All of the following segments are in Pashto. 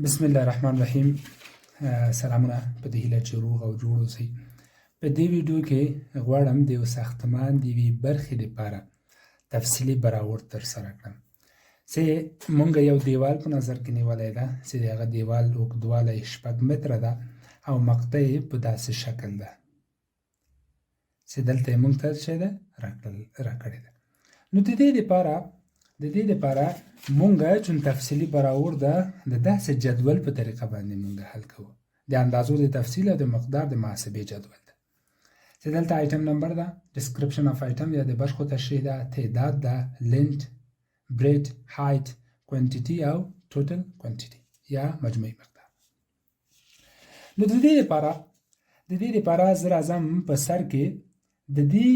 بسم الله الرحمن الرحیم. سلامونه په دې هیله چې روغ او جوړ اوسئ. په دې ویډیو کې غواړم د یو ساختمان د یوې برخې لپاره تفصیلي براورد ترسره کړم چې مونږ یو دیوال په نظر کې نیولی ده چې د هغه دیوال اوږدوالی 6 متره ده او مقطع یې په داسې شکل ده چې دلته یې مونږ ته څه ده راکړې ده. نو د دې لپاره مونږه چون تفصیلي براورده د داسې جدول په طریقه باندې مونږه حل کوو. د اندازو د تفصیل او د مقدار د محاسبې جدول ده چې دلته آیټم نمبر ده، ډسکرپشن اف آیټم یا د برخو تشریح ده، تعداد ده، لینت، برید، هایت، کوانټیټي او ټوټل کوانټیټي یا مجموعي مقدار. نو د دې لپاره زه راځم په سر کې د دې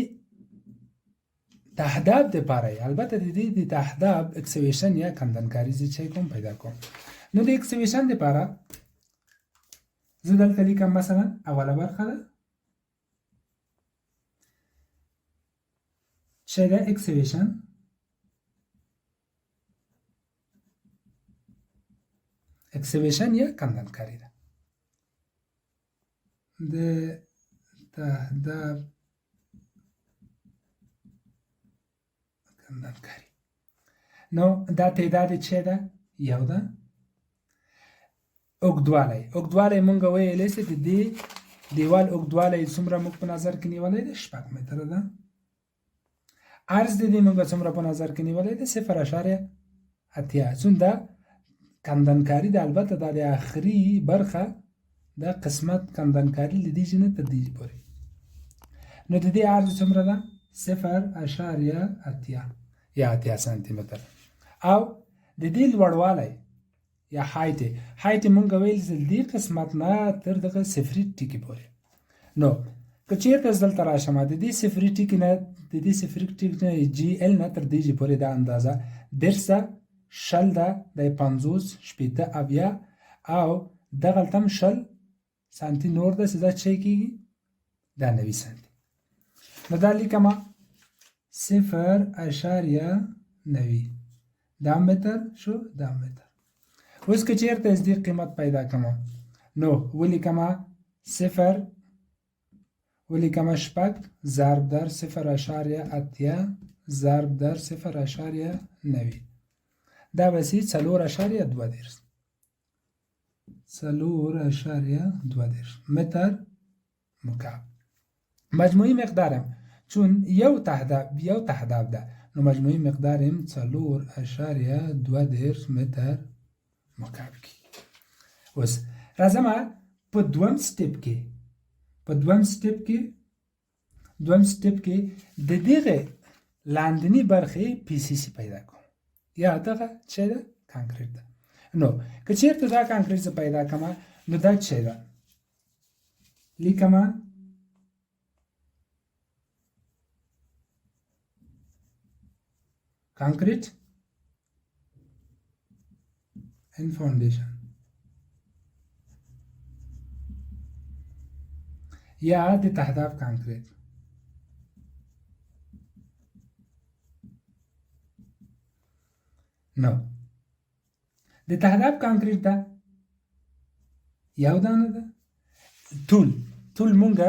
تهداب د پاره البته د دې د تهداب اکسویشن یا کندنکاری زی چې کوم پیدا کوم. نو د اکسویشن د پاره زه دلته لیکم مثلا اوله برخه ده چې ده اکسویشن یا کندنکاری ده د تهداب کندنکاری. نو دا تعداد چه ده؟ یو ده. اوږدوالی مونږ ویلی چې د دې دیوال اوږدوالی څومره مونږ په نظر کې نیولی ده 6 متره ده. عرض د دې مونږ څومره په نظر کې نیولی ده 0.8. چون دا کندنکاری ده، البته دا د آخري برخه دا قسمت کندنکاری له دې نه تر دې پورې. نو د دې عرض څومره ده 0.8 یا 8 سانتي متر. او د دې لوړوالی یا هایت مونږ ویل چې دې قسمت نه تر دغه صفري ټکي پورې. نو که چېرته زه دلته راشم د دې صفري ټکي نه جی ال نه تر دې پورې دا اندازه 10 شل ده د 50 شپېته اویا او دغلته هم 0 سانتي نور ده چې دا څه کېږي دا 90 سانتي. نو دا لیکمه 0.90 دا متر شو دا متر. اوس که چېرته از دې قیمت پیدا کړم نو ولیکمه 0 ضرب در 0.8 ضرب در 0.90 دا بسی 4.2 متر مکعب. مجموعی مقدارم چون یو تهداب ده نو مجموعی مقدارم 4.2 متر مکعب کی. اوس راځم په دویم سټپ کې د دغه لاندنی برخې پی سی سی پیدا کوم یا دغه چې ده کانکریټ ده. نو که چېرته دا کانکریټ زه پیدا کړم نو دا چې ده لیکم concrete and foundation یا د تهداب کانکریټ. نو د تهداب کانکریټ ده یو دانه ده ټول مونږه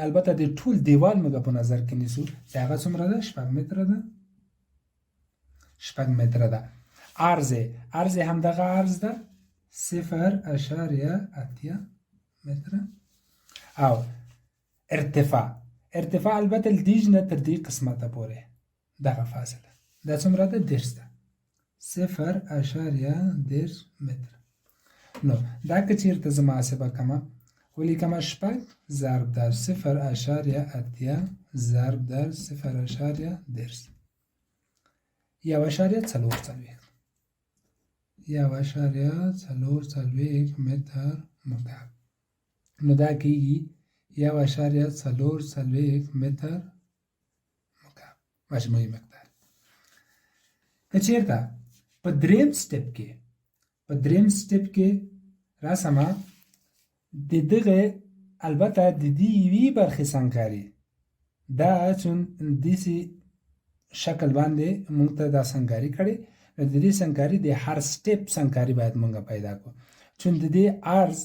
البته د ټول دیوال مونږ په نظر کې نیسو چې هغه څومره ده 6 متره ده 6 متره ده. عرض هم دغه عرض ده 0.8 متره. او ارتفاع البته لدیج نه تر دې قسمته پورې دغه فاصله دا څومره ده 10 ده 0.10 متر. نو دا که چېرته زه محاسبه کومه ولیکمه 6 ضرب در 0.8 ضرب در 0.10 1.4 متر مکعب. نو دا کېږي 1.4 متر مکعب مجموعي مقدار. که چېرته په دریم سټپ کې راسمه د دغه البته د دې یوې برخې سنګکاري دا چون داسې شکل باندې موږ ته دا سنګکاري کړې نو د دې سنګکاري د هر سټیپ سنګکاري باید مونږ پیدا کړو چون د دې عرض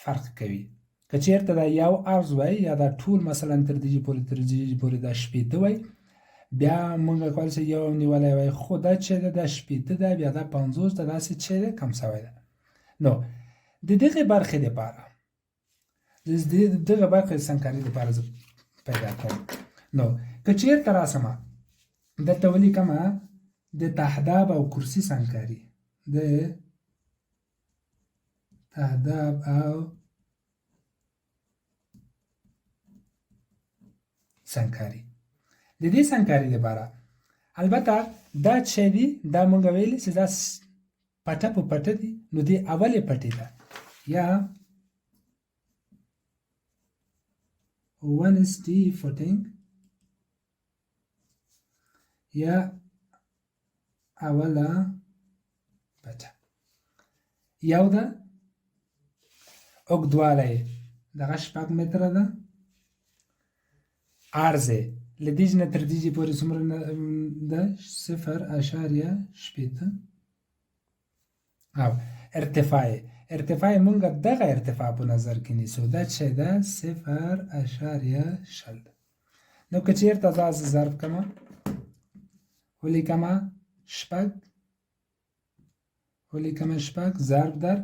فرق کوي که چیرته دا یو عرض وای یا دا ټول مثلا تر دې پورې دا شپېته وای بیا مونږ کولای شو یو نیولی وای خو دا چې دا شپېته ده بیا دا 50 ده داسې چې ده کم سوی ده نو د دغې برخې دپاره د دغه برخې د سنګکاري دپاره زه پیدا کوم نو که چیرته راسمه دلته ولیکمه د تهداب او کرسي سنګکاري د تهداب او سنګکاري د دې سنګکاري لپاره البته دا چې دي دا مونږ ویلي چې دا پټه په پټه دي نو دې اولې پټې ده یا 1:1 footing یا اوله پټه یو ده اوږدوالی دغه 6 متره ده عرض یې له دیج نه تر دیجې پورې څومره ده 0.8 او ارتفاع یې مونږ دغه ارتفاع په نظر کې نیسو دا چې ده 0.0 نو که چېرته دا زه ضرب کړمه ولیکمه 6 ضرب در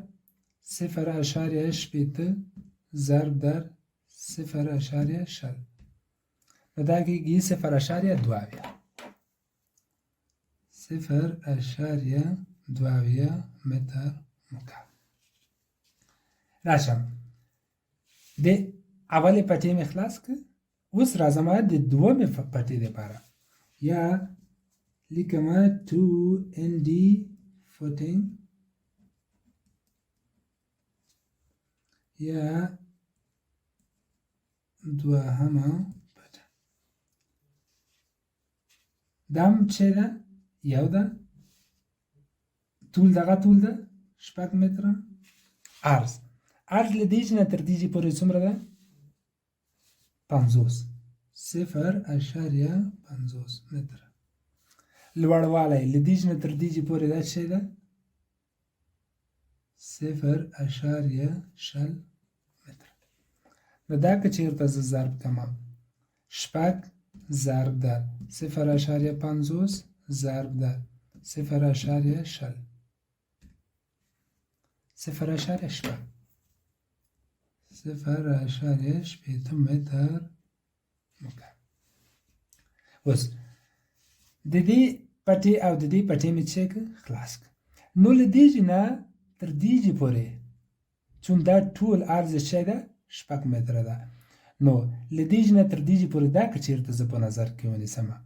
0.8 ضرب در 0.0 نو دا کېږي 0.2 متر مکعب راشم د اولې پټې مې خلاص کړ اوس راځم د دومې پټې دپاره یا لیکمه 2ND footing یا دوهمه پټه دام چې ده یو ده طول دغه طول ده 6 متره عرض له دیج نه تر دیجې پورې څومره ده 50 0.50 متره لوړوالی له دیج نه تر دیجې پورې دا چې ده 0.0 متره نو دا که چېرته زه ضرب کړمه 6 ضرب در 0.50 ضرب در 0.0 0.8 متر مکعب اوس د دې پټې او د دې پټې مې چې خلاص کړ نو له دیجې نه تر دیجې پورې چون دا ټول عرض چې ده 6 متره ده نو له دیجې نه تر دیجې پورې دا که چېرته زه په نظر کې ونیسمه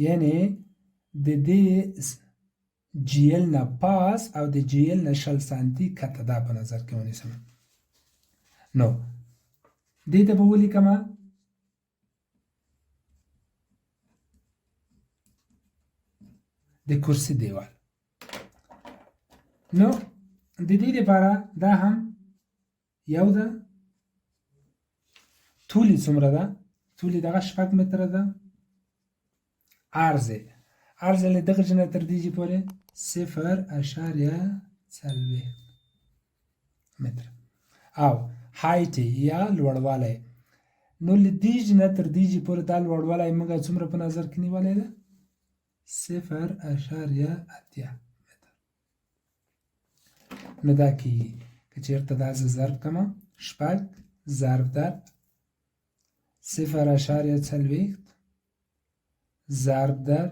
یعنې د دې GL نه پاس او د GL نه 0.5 سانتي کته دا په نظر کې ونیسم نو دې ته به ولیکمه د کرسي دیوال نو د دې لپاره دا هم یو ده طول یې څومره ده طول یې دغه 6 متره ده عرض له دغه نه تر دیجې پورې 0.4 متر او هایت یا لوړوالی نو له دیج نه تر دیجې پورې دا لوړوالی موږ څومره په نظر کې نیولی ده 0.8 متر نو دا کېږي که چېرته دا زه ضرب کړمه 6 ضرب در 0.4 ضرب در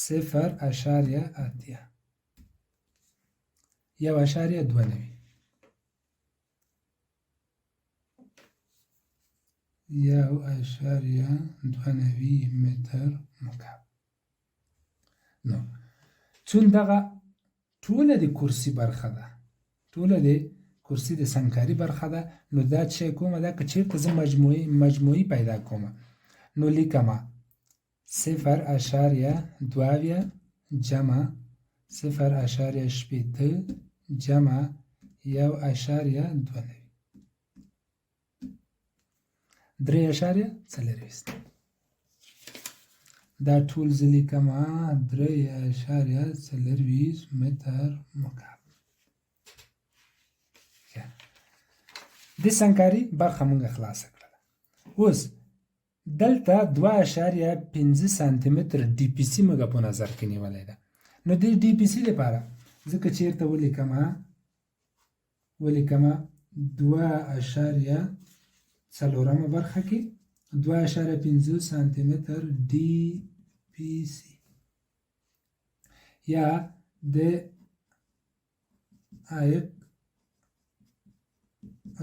0.8 1.29 متر مکعب نو چون دغه ټوله د کرسي برخه ده ټوله د کرسي د سنګکاري برخه ده نو دا چې کومه ده که چېرته زه مجموعي پیدا کوم نو لیکمه 0.2 جمع 0.8 جمع 1.29 3.4 دا ټول زه لیکمه 3.40 متر مکعب. د سنګکاري برخه موږ خلاصه کړله. اوس دلته 2.5 سانتي متر ډي پي سي موږ په نظر کې نیولې ده. نو د ډي پي سي لپاره زه که چېرته ولیکمه 2.4 برخه کې 2.5 سانتي متر ډي پي سي یا د عایق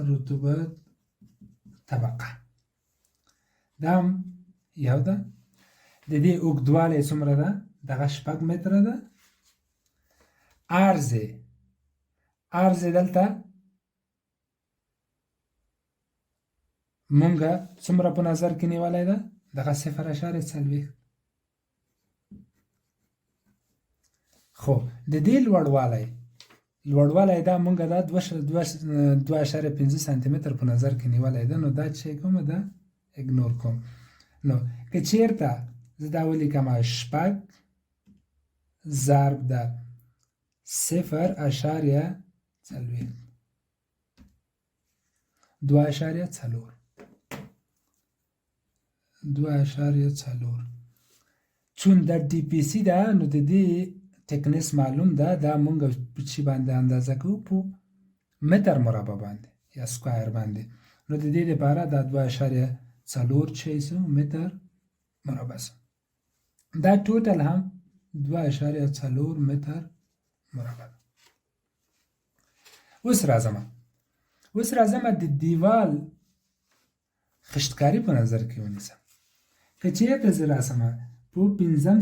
رطوبت طبقه دا هم یو ده. د دې اوږدوالی څومره ده؟ دغه 6 متره ده. عرض دلته مونږه څومره په نظر کې نیولی ده؟ دغه 0.40. خو د دې لوړوالی دا مونږه دا 2.5 سانتي متر په نظر کې نیولی ده. نو دا چې کومه ده اګنور کوم. نو که چېرته زه دا ولیکمه 6 ضرب در 0.4 2.4 چون در ډي پي سي ده نو د دې تکنس معلوم ده. دا مونږ په چی باندې اندازه کوو؟ په متر مربع باندې یا سکوایر باندې. نو د دې لپاره دا 2.4 متر مربع سو. دا ټوټل هم 2.4 متر مربع. اوس راځم د دیوال خشتکاری په نظر کې ونیسم. که چېرته زه راسم په 5م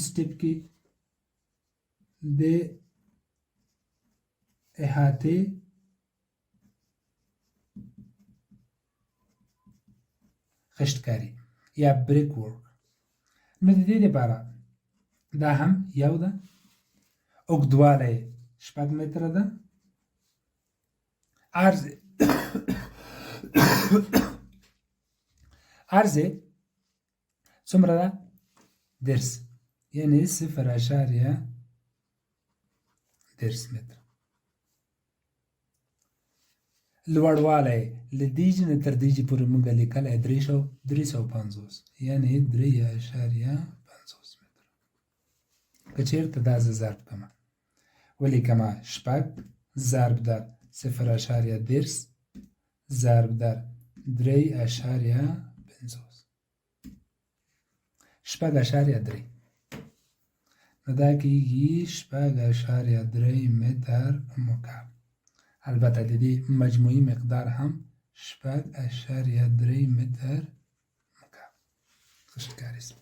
سټپ کې د احاطې خشتکاری یا بریک ورک، نو د دې لپاره دا هم یو ده. اوږدوالی 6 متره ده. عرض څومره ده؟ 10 یعنی 0.10 متر. لوړوالی له دې جې نه تر دې جې پورې موږ لیکلی 350 یعنی 3.50 متر. که چېرته دا زه ضرب کړمه ولیکمه 6 ضرب در 0.10 ضرب در 3.50 6.3 نو دا کېږي 6.3 متر مکعب. البته د دې مجموعي مقدار هم 6.3 متر مکعب. خشتکاری سو.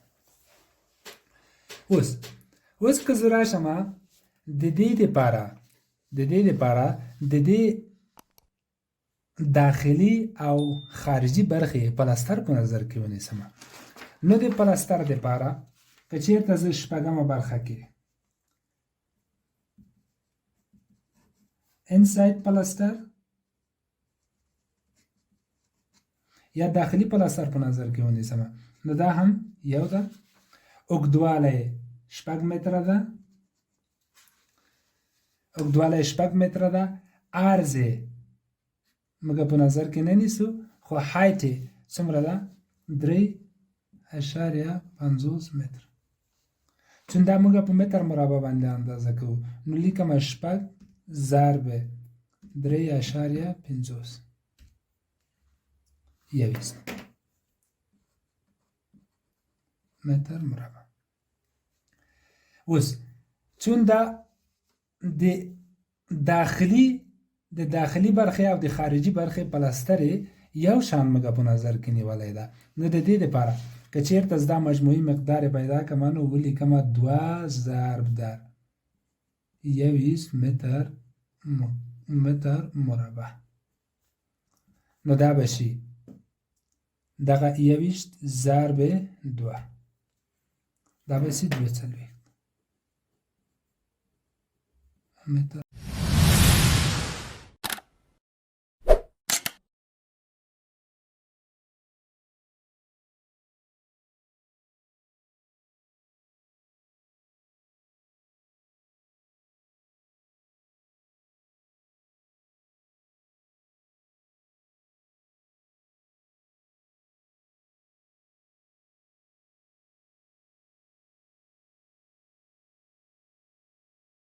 اوس که زه راشمه د دې دپاره د دې داخلي او خارجي برخې پلستر په نظر کې ونیسم. نو د پلستر دپاره که چېرته زه 6مه برخه کې انساید پلستر یا داخلي پلستر په نظر کې ونیسم، نو دا هم یو ده. اوږدوالی 6 متره ده. عرض موږ په نظر کې نه نیسو، خو هایټ څومره ده؟ 3.50 متر. چون دا موږ په متر مربع باندې اندازه کوو، نو لیکمه 6 ضرب 3.50 21 متر مربع. اوس چون دا د داخلي برخې او د خارجي برخې پلستر یو شان موږ په نظر کې نیولی ده، نو د دې دپاره که چېرته زه دا مجموعي مقدار پیدا کړمه نو ولیکمه 2 ضرب در 21 متر مربع. نو دا به شي دغه 21 ضرب 2 دا به شي 42 متر